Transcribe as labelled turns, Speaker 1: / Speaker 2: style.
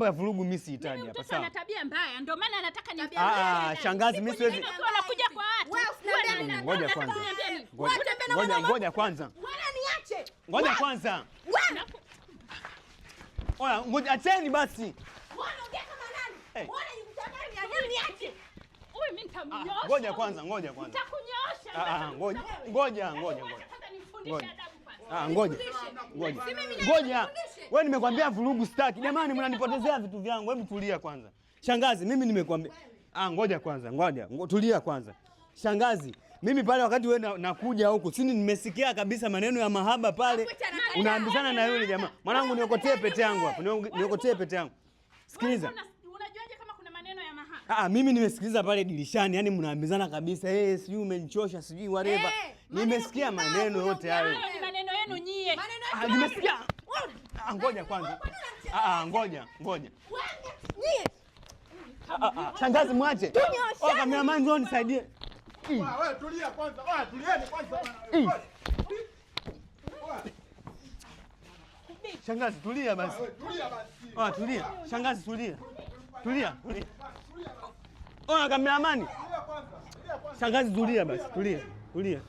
Speaker 1: ya vurugu mimi sihitaji hapa sawa.
Speaker 2: Ana tabia mbaya ndio maana anataka niambie.
Speaker 1: Shangazi mimi siwezi.
Speaker 2: Unakuja kwa watu.
Speaker 1: Ngoja kwanza. Ngoja kwanza.
Speaker 3: Niache.
Speaker 1: Ngoja kwanza. Oya, ngoja acheni basi.
Speaker 3: Unaongea kama nani? Unanichanganya niache.
Speaker 2: Wewe mimi nitamnyosha.
Speaker 1: Ngoja kwanza.
Speaker 2: Nitakunyoosha.
Speaker 1: Ngoja. Ngoja. Wewe nimekwambia vurugu sitaki. Jamani mnanipotezea vitu vyangu. Hebu tulia kwanza. Shangazi mimi nimekwambia. Ngoja kwanza. Tulia kwanza. Shangazi, mimi pale wakati wewe nakuja huku, sini nimesikia kabisa maneno ya mahaba pale. Unaambizana na yule jamaa. Mwanangu niokotee pete yangu hapa. Niokotee pete yangu. Sikiliza.
Speaker 2: Unajuaje kama kuna maneno ya mahaba?
Speaker 1: Mimi nimesikiliza pale dirishani, yani mnaambizana kabisa, sijui umenichosha, sijui whatever. Nimesikia maneno yote hayo.
Speaker 2: Ni maneno yenu nyie.
Speaker 1: Nimesikia. Ngoja kwanza. Ngoja. Shangazi mwache. Kameraman njoo nisaidie.
Speaker 4: Wewe tulia kwanza. Tulieni kwanza.
Speaker 1: Shangazi tulia basi. Tulia. Shangazi tulia. Kameraman. Shangazi tulia basi. Tulia.